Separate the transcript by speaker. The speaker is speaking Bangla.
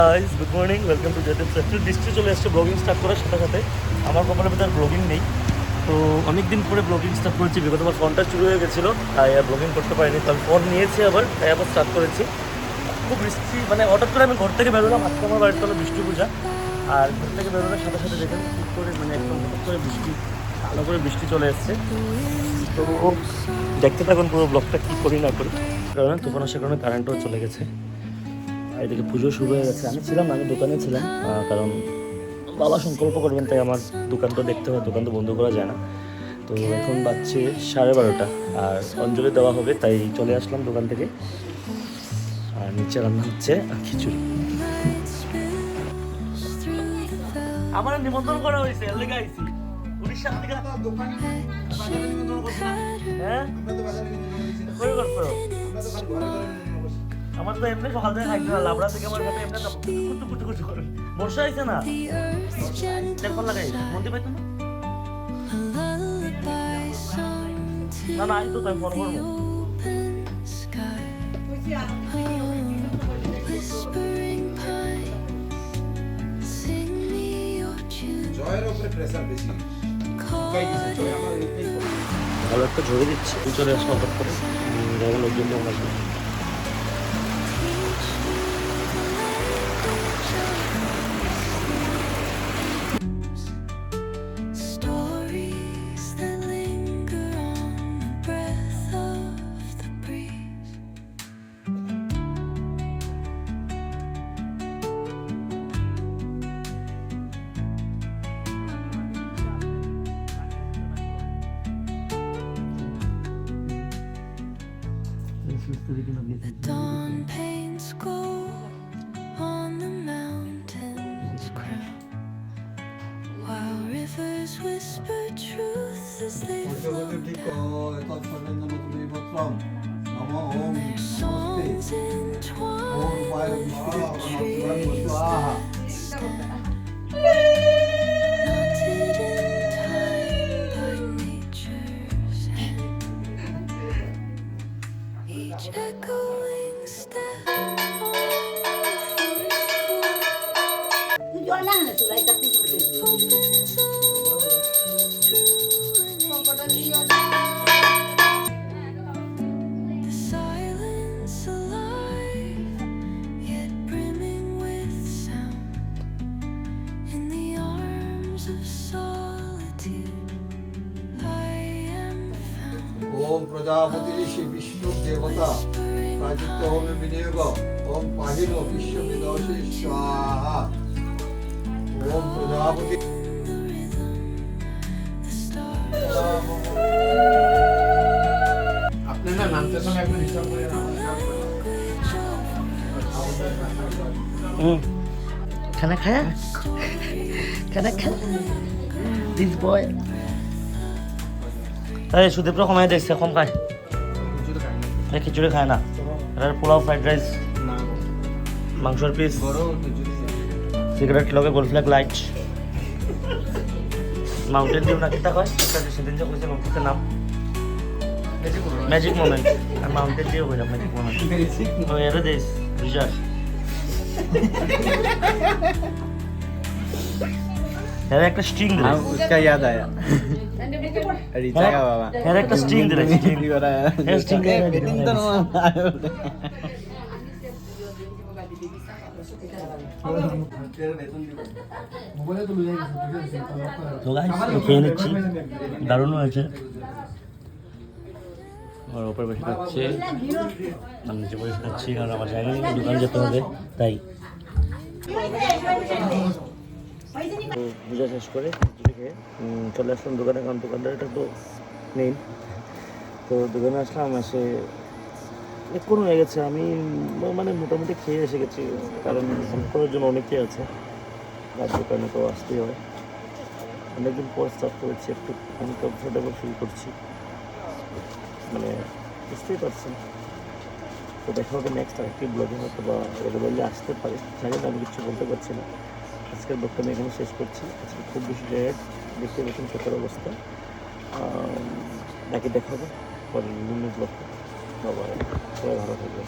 Speaker 1: Guys good morning, welcome to জেটিভ সেক্টর। বৃষ্টি চলে আসছে, ব্লগিং স্টার্ট করার সাথে সাথে আমার কপালের ভিতরে ব্লগিং নেই। তো অনেক দিন পরে ব্লগিং স্টার্ট করেছি, বিগত আমার ফোনটা চুরি হয়ে গেছিলো, তাই আর ব্লগিং করতে পারিনি। তো আমি ফোন নিয়েছি আবার, তাই আবার স্টার্ট করেছি। খুব বৃষ্টি, মানে হঠাৎ করে আমি ঘর থেকে বেরোলাম। আজকে আমার বাড়িতে হলো বৃষ্টি পূজা, আর ঘর থেকে বেরোনোর সাথে সাথে দেখেন ঠিক করে মানে একদম হঠাৎ করে বৃষ্টি, ভালো করে বৃষ্টি চলে এসছে। তো দেখতে থাকুন পুরো ব্লগটা কী করি না করি। কারণ তুফান আসার কারণে কারেন্টও চলে গেছে, এদিকে পুজো শুরু হয়ে গেছে। আমি ছিলাম না, আমি দোকানে ছিলাম, কারণ বাবা সংকল্প করবেন, তাই আমার দোকান তো দেখতে হয়, দোকান তো বন্ধ করা যায় না। তো এখন বাজছে 12:30 আর অঞ্জলি দেওয়া হবে, তাই চলে আসলাম দোকান থেকে। আর নিচে রান্না হচ্ছে খিচুড়ি। আমার নিমন্ত্রণ করা হয়েছে, লেগে আইছি উড়িষ্যা থেকে। হ্যাঁ করে করছো? আমার তো এমনি সকাল থেকে খাইছে না, লাবড়া থেকে আমার সাথে এমনি কুটু কুটু কুটু করে বর্ষা হয়েছে না, দেখুন লাগাই মন্দির পাইতো না। না না, তো তাই ফোন করবো।
Speaker 2: জয়ের উপরে প্রেসার বেশি,
Speaker 1: ভালো একটা ঝরে দিচ্ছে, চলে আসলো হঠাৎ করে, দেখেন লোকজন কেমন আসবে।
Speaker 3: Dawn paints gold on the mountain's crown, while rivers whisper truth as they flow down. Their songs entwined with trees, knotted in time by nature's hand. Each echoing step on the forest floor opens up through an age. The silence alive, yet brimming with sound. In the arms of solitude, I am found.
Speaker 2: ওম প্রজাপতি ঋষি বিষ্ণু দেবতা প্রাচিত্য হোমে বিনিয়োগ ওম পাহিল বিশ্ব বিদশে স্বাহা। ওম প্রজাপতি আপনি না নামতে সময় একটু ডিস্টার্ব করে না
Speaker 1: খানা খায়া, খানা খা দিস বয়। আরে সুদীপ্র কমাই দেখছে, কম খায়, খিচুড়ি খায় না। এটার পোলাও, ফ্রাইড রাইস, মাংসর পিস, সিগারেট লগে গোল ফ্ল্যাগ লাইট, মাউন্টেন ডিউ না কিতা কয় সেদিন যে কইছে লঙ্কিতের নাম ম্যাজিক মোমেন্ট, আর মাউন্টেন ডিউ কইলাম ম্যাজিক মোমেন্ট। ও এরা দেশ বিশাল এর একটা স্ট্রিং দিলে,
Speaker 4: उसका याद आया रिचा का बाबा
Speaker 1: এর একটা স্ট্রিং দিলে, স্ট্রিং
Speaker 4: हो रहा है
Speaker 1: स्ट्रिंग
Speaker 4: बेटिंग तो
Speaker 1: তো গাইস খেয়ে নিচ্ছি, দারুণ হয়েছে। আমার ওপরে বসে খাচ্ছে, আমি নিচে বসে খাচ্ছি, কারণ আমার জায়গা নেই, দোকান যেতে হবে তাই। তো পূজা শেষ করে খিচুড়ি খেয়ে চলে আসলাম দোকানে, কারণ দোকানদারটা তো নেই। তো দোকানে আসলাম, এসে এক্ষুন হয়ে গেছে, আমি মানে মোটামুটি খেয়ে এসে গেছি, কারণ হেল্প করার জন্য অনেকেই আছে, আর দোকানে তো আসতেই হয়। অনেকদিন পর স্টার্ট করেছি, একটু আনকমফোর্টেবল ফিল করছি, মানে বুঝতেই পারছেন। তো দেখা হবে নেক্সট আরেকটি ব্লগে, হয়তো বা রেগুলারলি আসতে পারে, জানি না, আমি কিছু বলতে পারছি না। আজকের ব্লগটা আমি এখানে শেষ করছি। আজকে খুব বেশি জায়গায় দেখতে পেয়েছেন চোখের অবস্থা, বাকি দেখা হবে পরে বিভিন্ন ব্লগে। সবাই ভালো থাকবে।